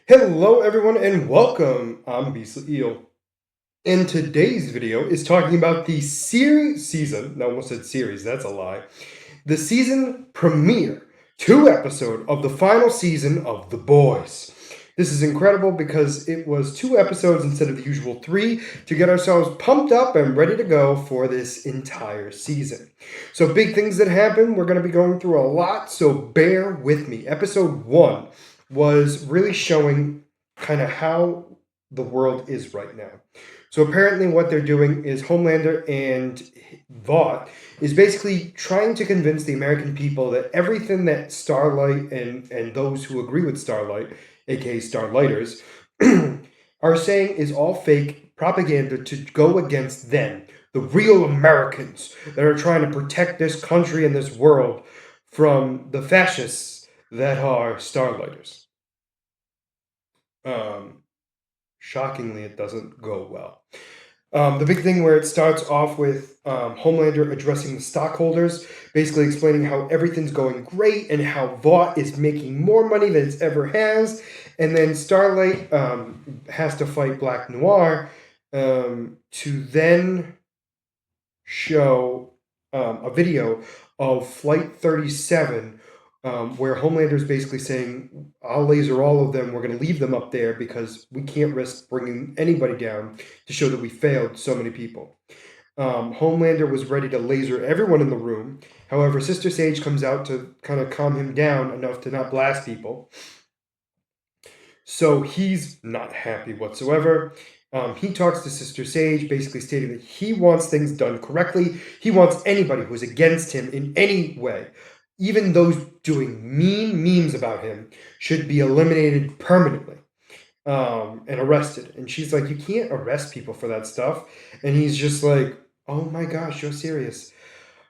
Hello everyone and welcome. I'm Beastly Eel. And today's video is talking about the season, I almost said series, that's a lie. The season premiere, 2 episode of the final season of The Boys. This is incredible because it was 2 episodes instead of the usual 3 to get ourselves pumped up and ready to go for this entire season. So big things that happen, we're going to be going through a lot, so bear with me. Episode 1 was really showing kind of how the world is right now. So apparently what they're doing is Homelander and Vought is basically trying to convince the American people that everything that Starlight and those who agree with Starlight, aka Starlighters, are saying is all fake propaganda to go against them, the real Americans that are trying to protect this country and this world from the fascists that are Starlighters. Shockingly, it doesn't go well. The big thing where it starts off with Homelander addressing the stockholders, basically explaining how everything's going great and how Vought is making more money than it's ever has. And then Starlight has to fight Black Noir to then show a video of Flight 37 where Homelander is basically saying, I'll laser all of them. We're going to leave them up there because we can't risk bringing anybody down to show that we failed so many people. Homelander was ready to laser everyone in the room. However, Sister Sage comes out to kind of calm him down enough to not blast people. So he's not happy whatsoever. He talks to Sister Sage, basically stating that he wants things done correctly. He wants anybody who is against him in any way, even those doing mean memes about him, should be eliminated permanently and arrested. And she's like, you can't arrest people for that stuff. And he's just like, oh my gosh, you're serious.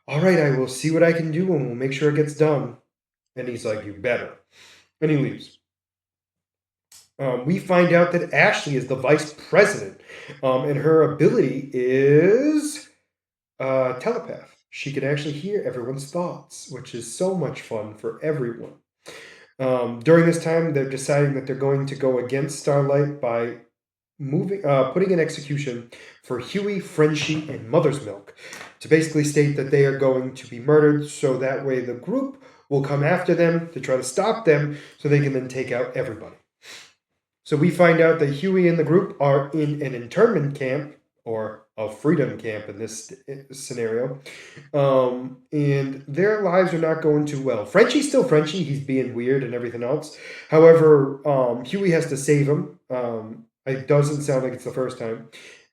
All right, I will see what I can do and we'll make sure it gets done. And he's like, you better. And he leaves. We find out that Ashley is the vice president, and her ability is telepath. She can actually hear everyone's thoughts, which is so much fun for everyone. During this time, they're deciding that they're going to go against Starlight by putting an execution for Huey, Frenchie, and Mother's Milk to basically state that they are going to be murdered, so that way the group will come after them to try to stop them so they can then take out everybody. So we find out that Huey and the group are in an internment camp, or a freedom camp in this scenario, and their lives are not going too well. Frenchie's still Frenchie. He's being weird and everything else. However, Huey has to save him. It doesn't sound like it's the first time.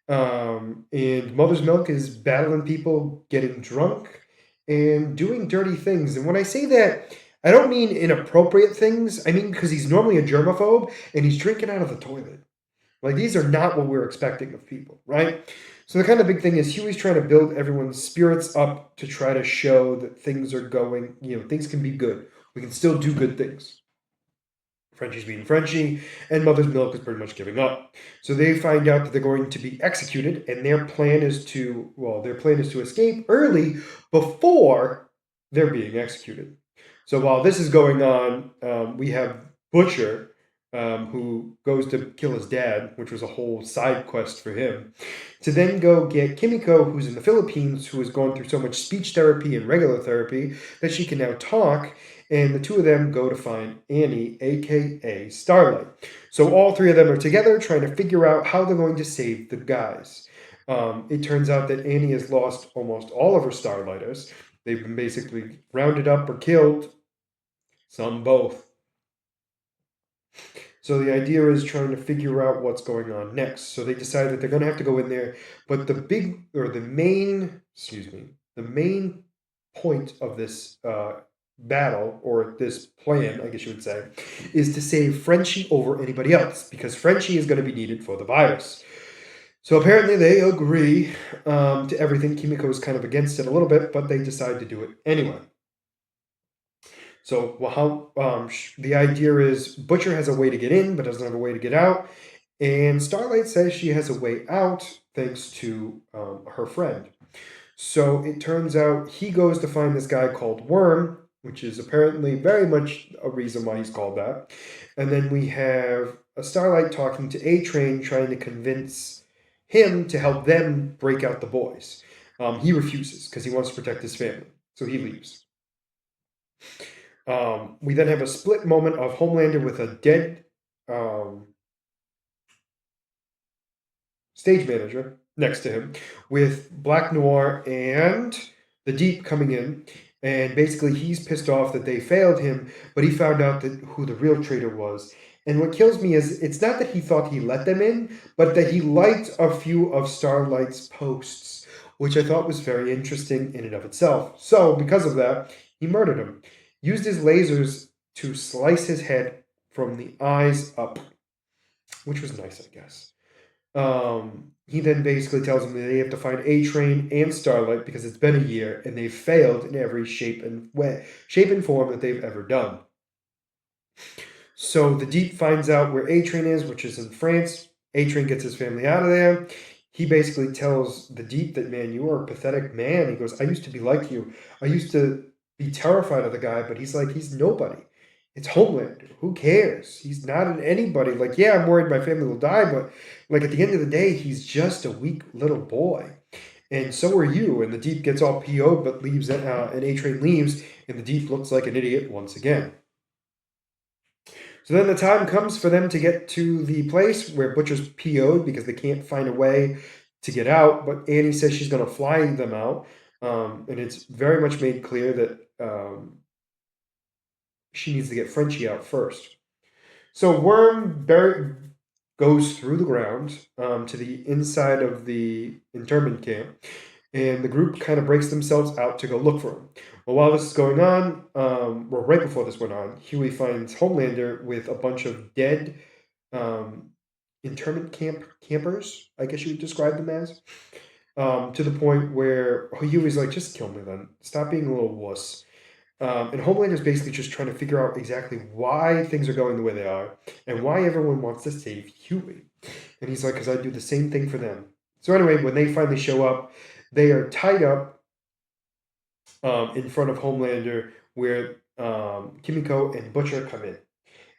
And Mother's Milk is battling people, getting drunk, and doing dirty things. And when I say that, I don't mean inappropriate things. I mean because he's normally a germaphobe and he's drinking out of the toilet. Like, these are not what we're expecting of people, right? So the kind of big thing is Huey's trying to build everyone's spirits up to try to show that things are going, things can be good. We can still do good things. Frenchie's being Frenchie, and Mother's Milk is pretty much giving up. So they find out that they're going to be executed, and their plan is to escape early before they're being executed. So while this is going on, we have Butcher, who goes to kill his dad, which was a whole side quest for him, to then go get Kimiko, who's in the Philippines, who has gone through so much speech therapy and regular therapy that she can now talk, and the two of them go to find Annie, aka Starlight. So all three of them are together trying to figure out how they're going to save the guys. It turns out that Annie has lost almost all of her Starlighters. They've been basically rounded up or killed, some both. So the idea is trying to figure out what's going on next. So they decide that they're going to have to go in there. But the main point of this battle, or this plan, I guess you would say, is to save Frenchie over anybody else, because Frenchie is going to be needed for the virus. So apparently they agree to everything. Kimiko is kind of against it a little bit, but they decide to do it anyway. So the idea is Butcher has a way to get in, but doesn't have a way to get out. And Starlight says she has a way out thanks to her friend. So it turns out he goes to find this guy called Worm, which is apparently very much a reason why he's called that. And then we have a Starlight talking to A-Train, trying to convince him to help them break out the boys. He refuses because he wants to protect his family, so he leaves. We then have a split moment of Homelander with a dead um, stage manager next to him, with Black Noir and the Deep coming in, and basically he's pissed off that they failed him, but he found out that who the real traitor was. And what kills me is it's not that he thought he let them in, but that he liked a few of Starlight's posts, which I thought was very interesting in and of itself. So because of that, he murdered him, used his lasers to slice his head from the eyes up, which was nice, I guess. He then basically tells them that they have to find A-Train and Starlight because it's been a year and they've failed in every shape and form that they've ever done. So the Deep finds out where A-Train is, which is in France. A-Train gets his family out of there. He basically tells the Deep that, man, you are a pathetic man. He goes, I used to be like you. I used to be terrified of the guy, but he's like, he's nobody. It's Homelander. Who cares? He's not an anybody. Like, yeah, I'm worried my family will die, but like at the end of the day, he's just a weak little boy. And so are you. And the Deep gets all PO'd, but leaves, and A-Train leaves, and the Deep looks like an idiot once again. So then the time comes for them to get to the place where Butcher's PO'd because they can't find a way to get out. But Annie says she's going to fly them out. And it's very much made clear that she needs to get Frenchie out first. So Worm goes through the ground to the inside of the internment camp, and the group kind of breaks themselves out to go look for him. Well, while this is going on, well, right before this went on, Huey finds Homelander with a bunch of dead um, internment campers, I guess you would describe them as, to the point where Huey's like, just kill me then. Stop being a little wuss. And Homelander's basically just trying to figure out exactly why things are going the way they are and why everyone wants to save Huey. And he's like, because I'd do the same thing for them. So anyway, when they finally show up, they are tied up in front of Homelander where Kimiko and Butcher come in.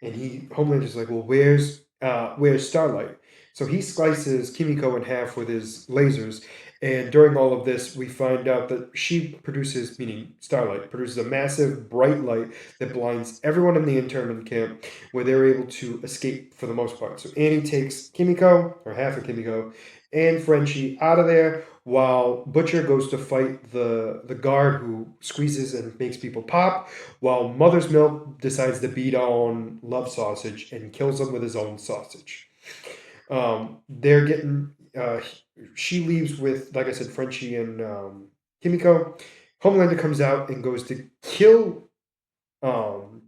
And Homelander's like, well, where's Starlight? So he slices Kimiko in half with his lasers, and during all of this, we find out that she produces, meaning Starlight, produces a massive bright light that blinds everyone in the internment camp, where they're able to escape for the most part. So Annie takes Kimiko, or half of Kimiko, and Frenchie out of there, while Butcher goes to fight the guard who squeezes and makes people pop, while Mother's Milk decides to beat on Love Sausage and kills him with his own sausage. They're getting. She leaves with, like I said, Frenchie and Kimiko. Homelander comes out and goes to kill um,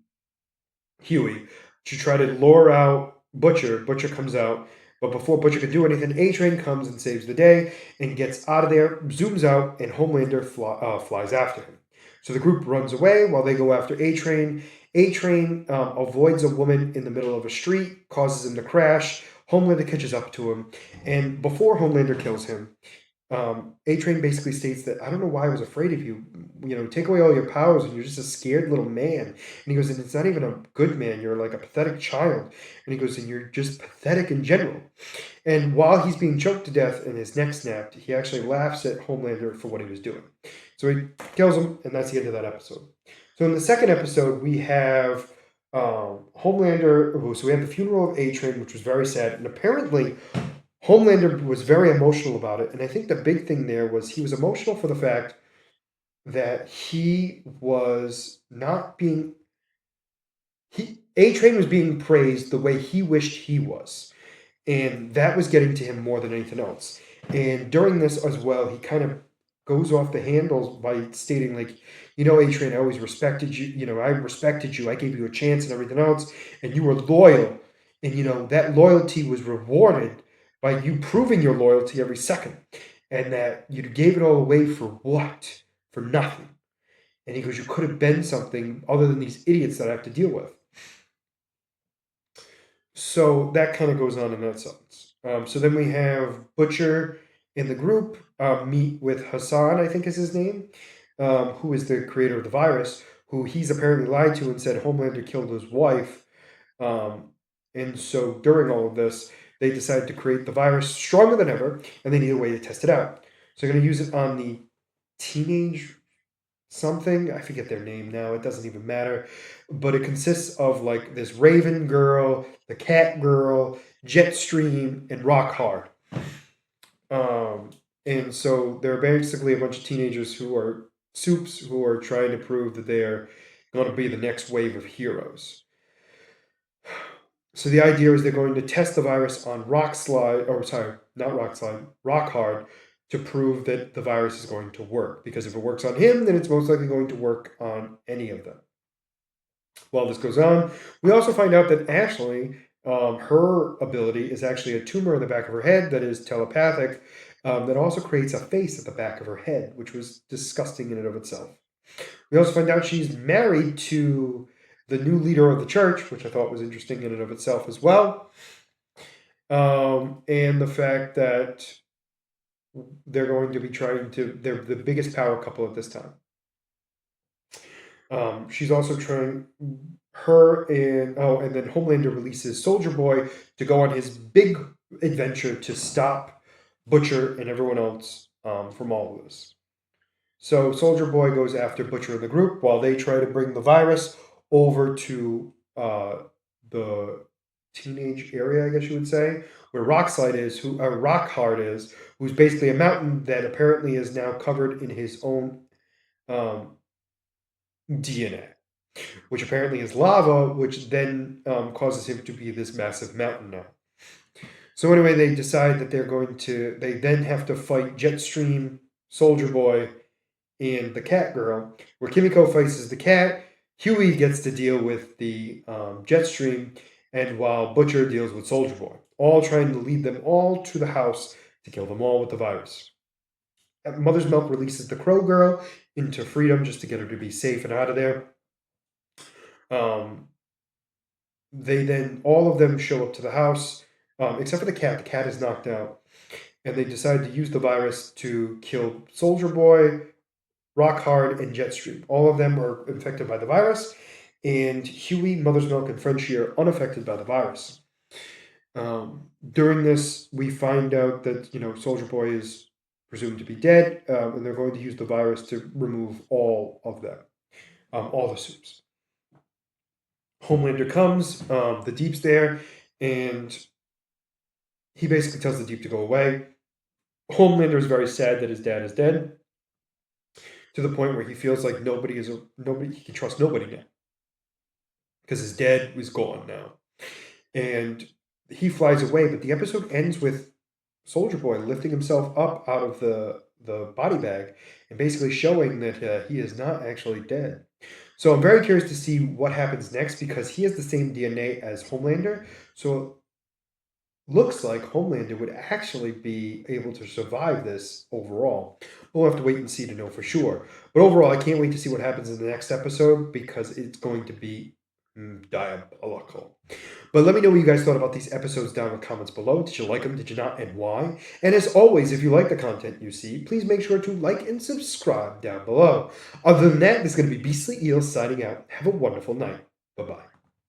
Huey to try to lure out Butcher. Butcher comes out, but before Butcher can do anything, A-Train comes and saves the day and gets out of there, zooms out, and Homelander flies after him. So the group runs away while they go after A-Train. A-Train avoids a woman in the middle of a street, causes him to crash. Homelander catches up to him, and before Homelander kills him, A-Train basically states that, I don't know why I was afraid of you. You know, take away all your powers and you're just a scared little man. And he goes, and it's not even a good man. You're like a pathetic child. And he goes, and you're just pathetic in general. And while he's being choked to death and his neck snapped, he actually laughs at Homelander for what he was doing. So he kills him, and that's the end of that episode. So in the second episode, we have Homelander. So we have the funeral of A-Train, which was very sad. And apparently, Homelander was very emotional about it, and I think the big thing there was he was emotional for the fact that he was not being A-Train was being praised the way he wished he was, and that was getting to him more than anything else. And during this as well, he kind of goes off the handles by stating like, you know, A-Train, I always respected you. You know, I respected you. I gave you a chance and everything else, and you were loyal, and you know that loyalty was rewarded by you proving your loyalty every second, and that you gave it all away for what? For nothing. And he goes, you could have been something other than these idiots that I have to deal with. So that kind of goes on in that sense. So then we have Butcher in the group meet with Hassan, I think is his name, who is the creator of the virus, who he's apparently lied to and said Homelander killed his wife. Um, and so during all of this, they decided to create the virus stronger than ever, and they need a way to test it out. So they're going to use it on the teenage something. I forget their name now. It doesn't even matter. But it consists of like this Raven girl, the Cat girl, Jetstream, and Rock Hard. Um, and so they're basically a bunch of teenagers who are soups who are trying to prove that they're going to be the next wave of heroes. So the idea is they're going to test the virus on Rock Slide, or sorry, not Rock Slide, Rock Hard, to prove that the virus is going to work. Because if it works on him, then it's most likely going to work on any of them. While this goes on, we also find out that Ashley, her ability is actually a tumor in the back of her head that is telepathic, that also creates a face at the back of her head, which was disgusting in and of itself. We also find out she's married to the new leader of the church, which I thought was interesting in and of itself as well. And the fact that they're going to be they're the biggest power couple at this time. She's also trying and then Homelander releases Soldier Boy to go on his big adventure to stop Butcher and everyone else from all of this. So Soldier Boy goes after Butcher and the group while they try to bring the virus over to the teenage area, I guess you would say, where Rockslide is, Rockhard is, who's basically a mountain that apparently is now covered in his own DNA, which apparently is lava, which then causes him to be this massive mountain now. So anyway, they decide that they then have to fight Jetstream, Soldier Boy, and the Cat Girl, where Kimiko faces the cat, Huey gets to deal with the Jetstream, and while Butcher deals with Soldier Boy, all trying to lead them all to the house to kill them all with the virus. Mother's Milk releases the Crow Girl into freedom just to get her to be safe and out of there. They then, all of them show up to the house, except for the cat. The cat is knocked out. And they decide to use the virus to kill Soldier Boy, Rockhard, and Jetstream. All of them are infected by the virus. And Huey, Mother's Milk, and Frenchie are unaffected by the virus. During this, we find out that, Soldier Boy is presumed to be dead, and they're going to use the virus to remove all of them, all the soups. Homelander comes, the Deep's there, and he basically tells the Deep to go away. Homelander is very sad that his dad is dead, to the point where he feels like he can trust nobody now, because his dad is gone now, and he flies away. But the episode ends with Soldier Boy lifting himself up out of the body bag and basically showing that he is not actually dead. So I'm very curious to see what happens next, because he has the same DNA as Homelander. So it looks like Homelander would actually be able to survive this overall. We'll have to wait and see to know for sure. But overall, I can't wait to see what happens in the next episode, because it's going to be diabolical. But let me know what you guys thought about these episodes down in the comments below. Did you like them? Did you not? And why? And as always, if you like the content you see, please make sure to like and subscribe down below. Other than that, this is going to be Beastly Eel signing out. Have a wonderful night. Bye-bye.